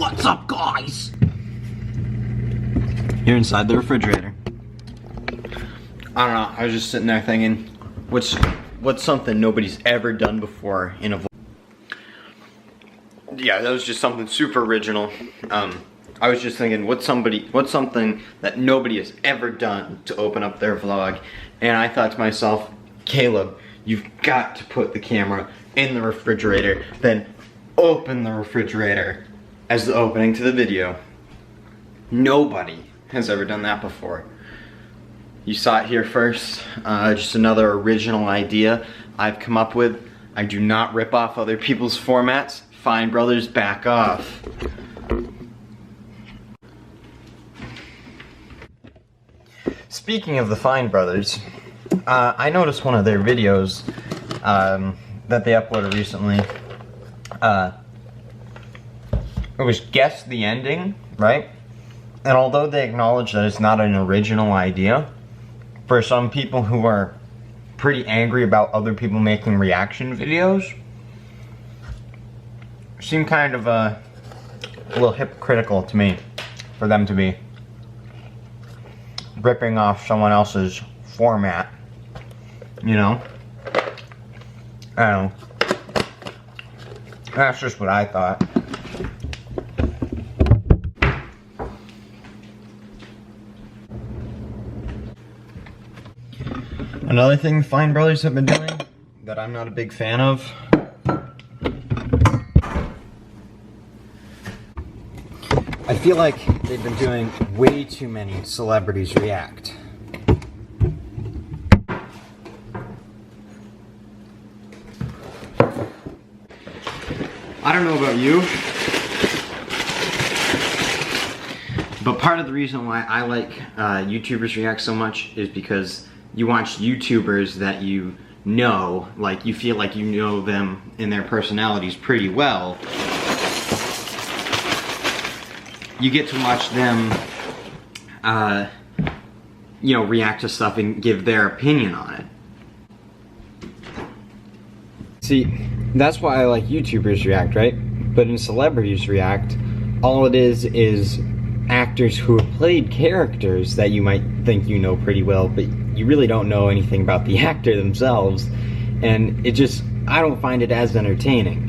What's up, guys? You're inside the refrigerator. I don't know, I was just sitting there thinking, what's something nobody's ever done before in a vlog? Yeah, that was just something super original. I was just thinking, what's something that nobody has ever done to open up their vlog? And I thought to myself, Caleb, you've got to put the camera in the refrigerator, then open the refrigerator as the opening to the video. Nobody has ever done that before. You saw it here first. Just another original idea I've come up with. I do not rip off other people's formats. Fine Brothers, back off. Speaking of the Fine Brothers, I noticed one of their videos that they uploaded recently. It was Guess the Ending, right? And although they acknowledge that it's not an original idea, for some people who are pretty angry about other people making reaction videos, it seemed kind of a little hypocritical to me for them to be ripping off someone else's format, you know? I don't know. That's just what I thought. Another thing the Fine Brothers have been doing that I'm not a big fan of. I feel like they've been doing way too many celebrities react. I don't know about you, but part of the reason why I like YouTubers react so much is because you watch YouTubers that you know, like you feel like you know them and their personalities pretty well. You get to watch them, you know, react to stuff and give their opinion on it. See, that's why I like YouTubers react, right? But in celebrities react, all it is actors who have played characters that you might think you know pretty well, but you really don't know anything about the actor themselves, and it just, I don't find it as entertaining.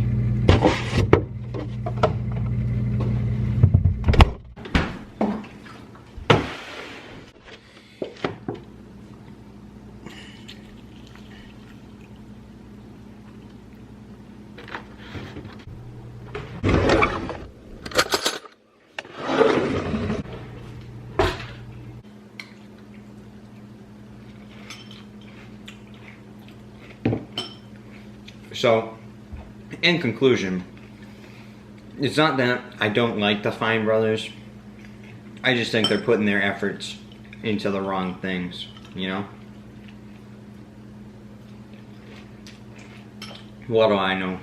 So, in conclusion, it's not that I don't like the Fine Brothers. I just think they're putting their efforts into the wrong things, you know? What do I know?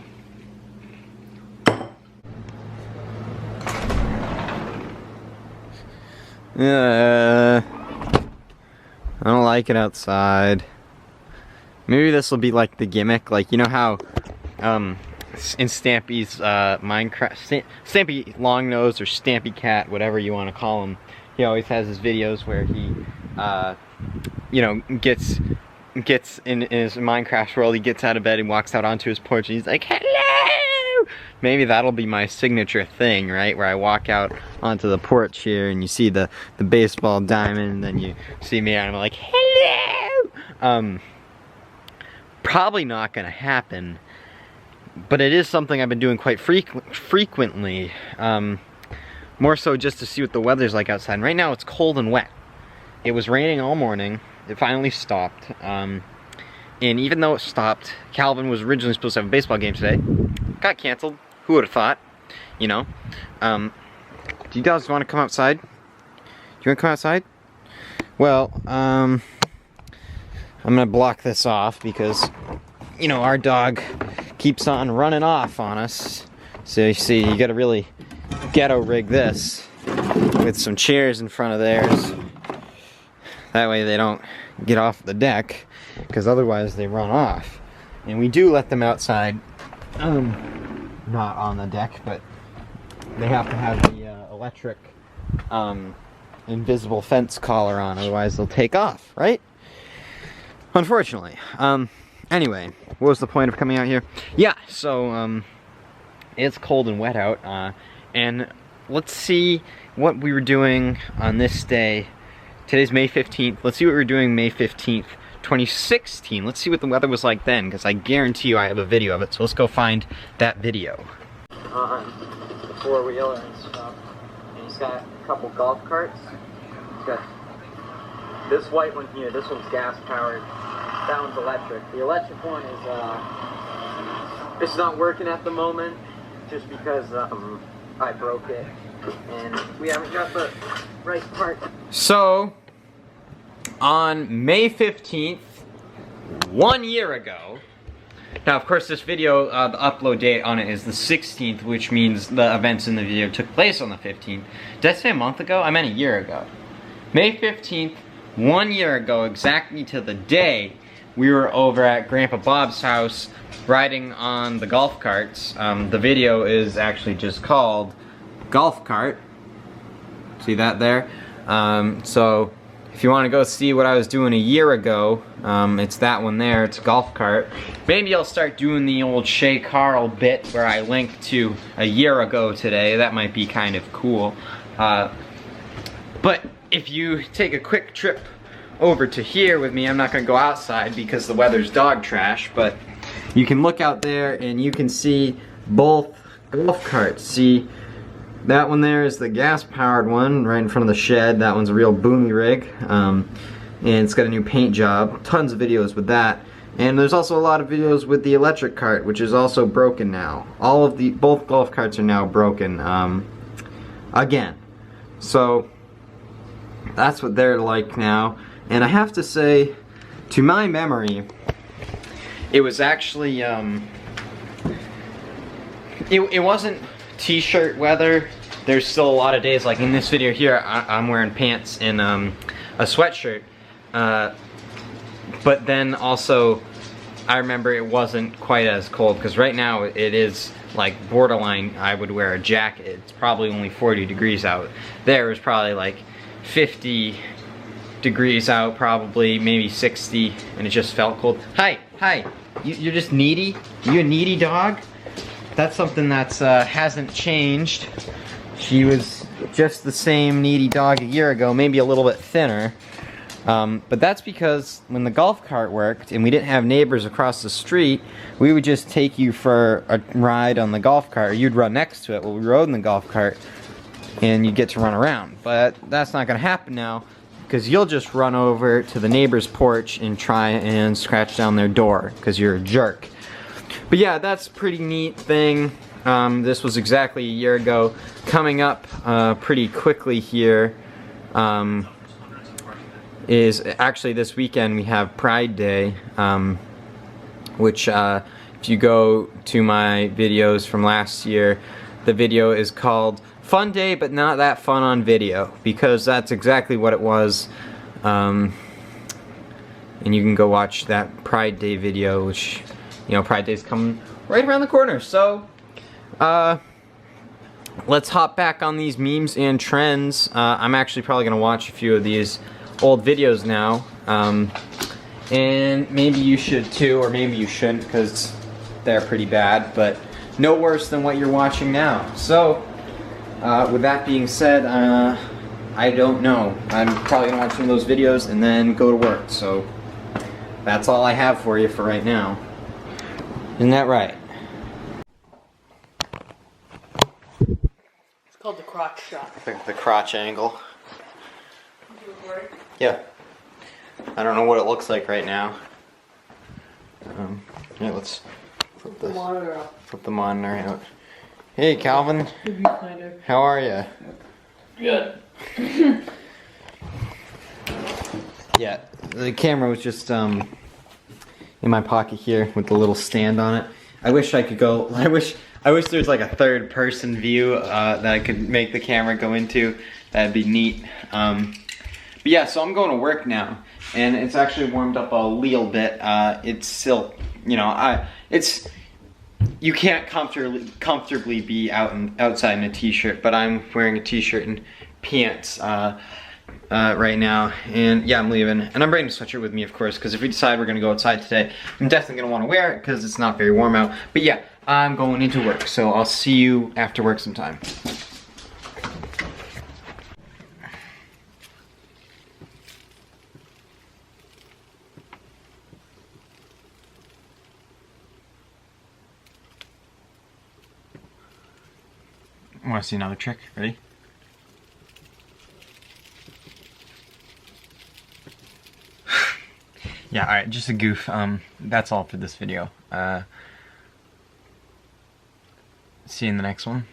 I don't like it outside. Maybe this will be like the gimmick, like you know how in Stampy's Minecraft, Stampy Longnose or Stampy Cat, whatever you want to call him, he always has his videos where he, you know, gets in his Minecraft world, he gets out of bed and walks out onto his porch and he's like, hello! Maybe that'll be my signature thing, right? Where I walk out onto the porch here and you see the baseball diamond and then you see me and I'm like, hello! Probably not gonna happen, but it is something I've been doing quite frequently, more so just to see what the weather's like outside. And right now it's cold and wet. It was raining all morning. It finally stopped, and even though it stopped, Calvin was originally supposed to have a baseball game today. Got canceled. Who would have thought? You know. Do you guys want to come outside? Do you want to come outside? Well, I'm gonna block this off because, you know, our dog keeps on running off on us. So you see, you gotta really ghetto rig this with some chairs in front of theirs. That way they don't get off the deck, because otherwise they run off. And we do let them outside, not on the deck, but they have to have the electric invisible fence collar on, otherwise they'll take off, right? Unfortunately. Anyway, what was the point of coming out here? Yeah, so it's cold and wet out, and let's see what we were doing on this day. Today's May 15th. Let's see what we were doing May 15th, 2016. Let's see what the weather was like then, because I guarantee you I have a video of it. So let's go find that video. On the four-wheeler and stuff. And he's got a couple golf carts. He's got this white one here. This one's gas-powered. That one's electric. The electric one is, it's not working at the moment, just because I broke it. And we haven't got the right part. So, on May 15th, 1 year ago, now of course this video, the upload date on it is the 16th, which means the events in the video took place on the 15th. Did I say a month ago? I meant a year ago. May 15th, 1 year ago, exactly to the day, we were over at Grandpa Bob's house riding on the golf carts. The video is actually just called Golf Cart. See that there? So if you want to go see what I was doing a year ago, it's that one there. It's a golf cart. Maybe I'll start doing the old Shay Carl bit where I link to a year ago today. That might be kind of cool. But if you take a quick trip over to here with me, I'm not going to go outside because the weather's dog trash, but you can look out there and you can see both golf carts. See, that one there is the gas-powered one right in front of the shed. That one's a real boomy rig, and it's got a new paint job. Tons of videos with that. And there's also a lot of videos with the electric cart, which is also broken now. Both golf carts are now broken again. So that's what they're like now. And I have to say, to my memory, it was actually it wasn't t-shirt weather. There's still a lot of days, like in this video here, I'm wearing pants and a sweatshirt. But then also, I remember it wasn't quite as cold, because right now it is like borderline, I would wear a jacket. It's probably only 40 degrees out. There was probably like 50 degrees out, probably, maybe 60, and it just felt cold. Hi, you're just needy? You a needy dog? That's something that's hasn't changed. She was just the same needy dog a year ago, maybe a little bit thinner. But that's because when the golf cart worked and we didn't have neighbors across the street, we would just take you for a ride on the golf cart, or you'd run next to it while we rode in the golf cart, and you'd get to run around. But that's not going to happen now, because you'll just run over to the neighbor's porch and try and scratch down their door, because you're a jerk. But yeah, that's a pretty neat thing. This was exactly a year ago. Coming up pretty quickly here is actually this weekend we have Pride Day, which if you go to my videos from last year, the video is called Fun Day But Not That Fun on Video, because that's exactly what it was. And you can go watch that Pride Day video, which, you know, Pride Day's coming right around the corner. So let's hop back on these memes and trends. I'm actually probably gonna watch a few of these old videos now, and maybe you should too, or maybe you shouldn't, because they're pretty bad, but no worse than what you're watching now. So with that being said, I don't know. I'm probably gonna watch some of those videos and then go to work. So that's all I have for you for right now. Isn't that right? It's called the crotch shot. The crotch angle. Yeah. I don't know what it looks like right now. Yeah, let's flip this. Flip the monitor out. Hey, Calvin. How are you? Good. Yeah, the camera was just in my pocket here with the little stand on it. I wish I could go. I wish there's like a third-person view that I could make the camera go into. That'd be neat. But yeah, so I'm going to work now, and it's actually warmed up a little bit. It's still, you know, it's you can't comfortably be outside in a t-shirt, but I'm wearing a t-shirt and pants right now, and yeah, I'm leaving. And I'm bringing a sweatshirt with me, of course, because if we decide we're gonna go outside today, I'm definitely gonna want to wear it because it's not very warm out. But yeah, I'm going into work, so I'll see you after work sometime. Want to see another trick? Ready? Yeah, alright, just a goof. That's all for this video. See you in the next one.